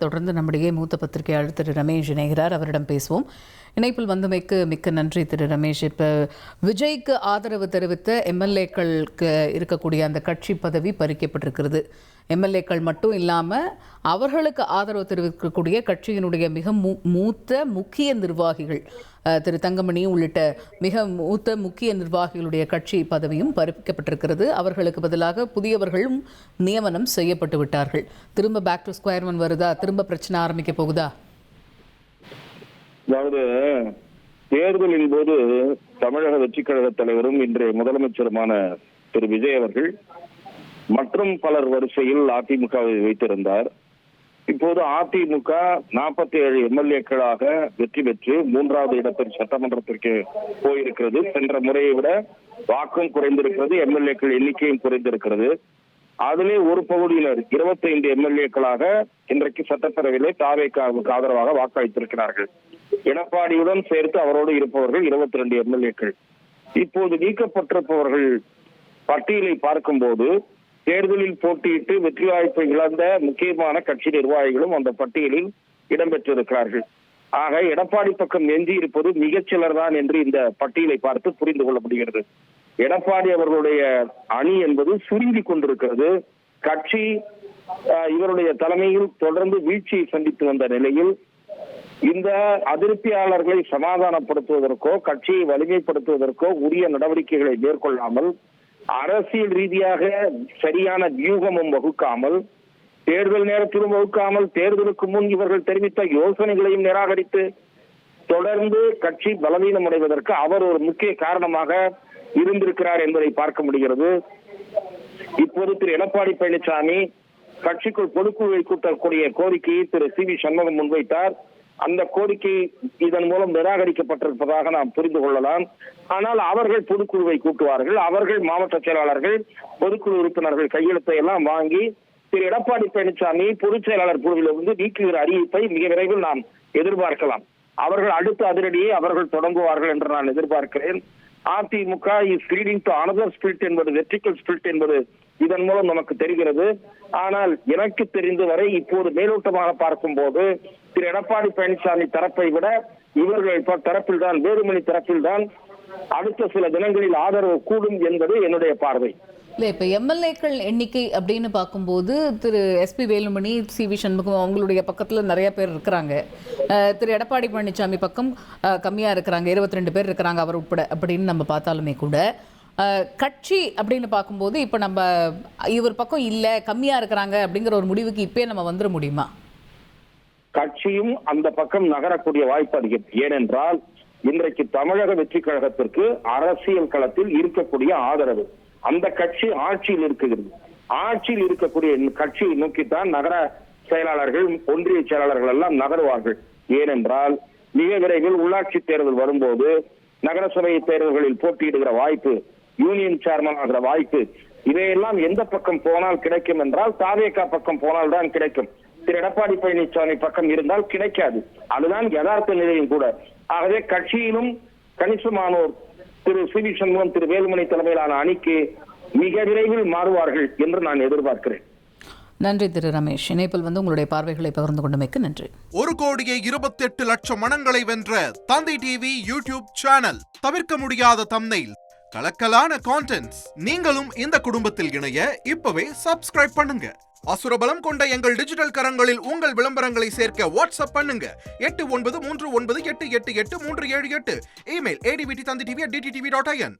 தொடர்ந்து நம்முடைய மூத்த பத்திரிகையாளர் திரு ரமேஷ் இணைகிறார். அவரிடம் பேசுவோம். இணைப்பில் வந்தமைக்கு மிக்க நன்றி திரு ரமேஷ். இப்போ விஜய்க்கு ஆதரவு தெரிவித்த எம்எல்ஏக்களுக்கு இருக்கக்கூடிய அந்த கட்சி பதவி பறிக்கப்பட்டிருக்கிறது. எம்எல்ஏக்கள் மட்டும் இல்லாமல் அவர்களுக்கு ஆதரவு தெரிவிக்கக்கூடிய கட்சியினுடைய மிக மூத்த முக்கிய நிர்வாகிகள் திரு தங்கமணி உள்ளிட்ட மிக மூத்த முக்கிய நிர்வாகிகளுடைய கட்சி பதவியும் பறிக்கப்பட்டிருக்கிறது. அவர்களுக்கு பதிலாக புதியவர்களும் நியமனம் செய்யப்பட்டு விட்டார்கள். திரும்ப பேக் டு ஸ்கொயர் ஒன் வருதா? திரும்ப பிரச்சனை ஆரம்பிக்க போகுதா? அதாவது தேர்தலின் போது தமிழக வெற்றி கழக தலைவரும் இன்றைய முதலமைச்சருமான திரு விஜய் அவர்கள் மற்றும் பலர் வரிசையில் அதிமுகவை வைத்திருந்தார். இப்போது அதிமுக 47 எம்எல்ஏக்களாக வெற்றி பெற்று 3வது இடத்தில் சட்டமன்றத்திற்கு போயிருக்கிறது. சென்ற முறையை விட வாக்கும் குறைந்திருக்கிறது, எம்எல்ஏக்கள் எண்ணிக்கையும் குறைந்திருக்கிறது. அதிலே ஒரு பகுதியினர் 25 எம்எல்ஏக்களாக இன்றைக்கு சட்டப்பேரவையிலே தாவேக்காவுக்கு ஆதரவாக வாக்களித்திருக்கிறார்கள். எடப்பாடியுடன் சேர்த்து அவரோடு இருப்பவர்கள் 22 எம்எல்ஏக்கள். இப்போது நீக்கப்பட்டிருப்பவர்கள் பட்டியலை பார்க்கும்போது தேர்தலில் போட்டியிட்டு வெற்றி வாய்ப்பை இழந்த முக்கியமான கட்சி நிர்வாகிகளும் அந்த பட்டியலில் இடம்பெற்றிருக்கிறார்கள். ஆக எடப்பாடி பக்கம் எஞ்சி இருப்பது மிகச்சிலர் தான் என்று இந்த பட்டியலை பார்த்து புரிந்து கொள்ள முடிகிறது. எடப்பாடி அவர்களுடைய அணி என்பது சுருங்கி கொண்டிருக்கிறது. கட்சி இவருடைய தலைமையில் தொடர்ந்து வீழ்ச்சியை சந்தித்து வந்த நிலையில் இந்த அதிருப்தியாளர்களை சமாதானப்படுத்துவதற்கோ கட்சியை வலிமைப்படுத்துவதற்கோ உரிய நடவடிக்கைகளை மேற்கொள்ளாமல், அரசியல் ரீதியாக சரியான வியூகமும் வகுக்காமல், தேர்தல் நேரத்திலும் வகுக்காமல், தேர்தலுக்கு முன் இவர்கள் தெரிவித்த யோசனைகளையும் நிராகரித்து தொடர்ந்து கட்சி பலவீனம் அடைவதற்கு அவர் ஒரு முக்கிய காரணமாக இருந்திருக்கிறார் என்பதை பார்க்க முடிகிறது. இப்போது திரு எடப்பாடி பழனிசாமி கட்சிக்குள் பொதுக்குழுவை கூட்டக்கூடிய கோரிக்கையை திரு சி.வி. சண்முகம் முன்வைத்தார். அந்த கோரிக்கை இதன் மூலம் நிராகரிக்கப்பட்டிருப்பதாக நாம் புரிந்து கொள்ளலாம். ஆனால் அவர்கள் பொதுக்குழுவை கூட்டுவார்கள். அவர்கள் மாவட்ட செயலாளர்கள், பொதுக்குழு உறுப்பினர்கள் கையெழுத்தை எல்லாம் வாங்கி திரு எடப்பாடி பழனிசாமி பொதுச் செயலாளர் குழுவிலிருந்து நீக்குகிற அறிவிப்பை மிக விரைவில் நாம் எதிர்பார்க்கலாம். அவர்கள் அடுத்த அதிரடியை அவர்கள் தொடங்குவார்கள் என்று நான் எதிர்பார்க்கிறேன். AIADMK is leading to another spirit என்பது, வெர்டிகல் ஸ்பிரிட் என்பது இதன் மூலம் நமக்கு தெரிகிறது. ஆனால் எனக்கு தெரிந்த வரை இப்போது மேலோட்டமாக பார்க்கும் போது திரு எடப்பாடி பழனிசாமி தரப்பை விட இவர்கள் தரப்பில் தான், வேலுமணி தரப்பில் தான் அடுத்த சில தினங்களில் ஆதரவு கூடும் என்பது என்னுடைய பார்வை. இல்லை, இப்போ எம்எல்ஏக்கள் எண்ணிக்கை அப்படின்னு பார்க்கும்போது திரு எஸ்பி வேலுமணி, சி.வி. சண்முகம் அவங்களுடைய பக்கத்தில் நிறைய பேர் இருக்கிறாங்க. திரு எடப்பாடி பழனிசாமி பக்கம் கம்மியாக இருக்கிறாங்க, 22 பேர் இருக்கிறாங்க அவர் உட்பட அப்படின்னு நம்ம பார்த்தாலுமே கூட கட்சி அப்படின்னு பார்க்கும்போது இப்போ நம்ம இவர் பக்கம் இல்லை, கம்மியாக இருக்கிறாங்க அப்படிங்கிற ஒரு முடிவுக்கு இப்பயே நம்ம வந்துட முடியுமா? கட்சியும் அந்த பக்கம் நகரக்கூடிய வாய்ப்பு அதிகம். ஏனென்றால் இன்றைக்கு தமிழக வெற்றி கழகத்திற்கு அரசியல் களத்தில் இருக்கக்கூடிய ஆதரவு, அந்த கட்சி ஆட்சியில் இருக்கிறது. ஆட்சியில் இருக்கக்கூடிய கட்சியை நோக்கித்தான் நகர செயலாளர்கள், ஒன்றிய செயலாளர்கள் எல்லாம் நகருவார்கள். ஏனென்றால் மிக விரைவில் உள்ளாட்சி தேர்தல் வரும்போது நகரசபை தேர்தல்களில் போட்டியிடுகிற வாய்ப்பு, யூனியன் சேர்மன் ஆகிற வாய்ப்பு, இதையெல்லாம் எந்த பக்கம் போனால் கிடைக்கும் என்றால் தாவேகா பக்கம் போனால் தான் கிடைக்கும். திரு எடப்பாடி பழனிசாமி பக்கம் இருந்தால் கிடைக்காது. அதுதான் யதார்த்த நிலையும் கூட. ஆகவே கட்சியிலும் கணிசமானோர் திரு சி.வி. சண்முகம், திரு வேலுமணி தலைமையிலான அணிக்கு மிக விரைவில் மாறுவார்கள் என்று நான் எதிர்பார்க்கிறேன். நன்றி திரு ரமேஷ். இணைப்பில் உங்களுடைய பார்வைகளை பகிர்ந்து கொண்டமைக்கு நன்றி. 1,28,00,000 மனங்களை வென்ற தந்தி டிவி யூடியூப் சேனல். தவிர்க்க முடியாத தம்ப்நெயில், கலக்கலான கான்டென்ட்ஸ். நீங்களும் இந்த குடும்பத்தில் இணைய இப்பவே சப்ஸ்கிரைப் பண்ணுங்க. அசுரபலம் கொண்ட எங்கள் டிஜிட்டல் கரங்களில் உங்கள் விளம்பரங்களை சேர்க்க வாட்ஸ்அப் பண்ணுங்க. 8939888838. Email advtthanditv@dttv.in.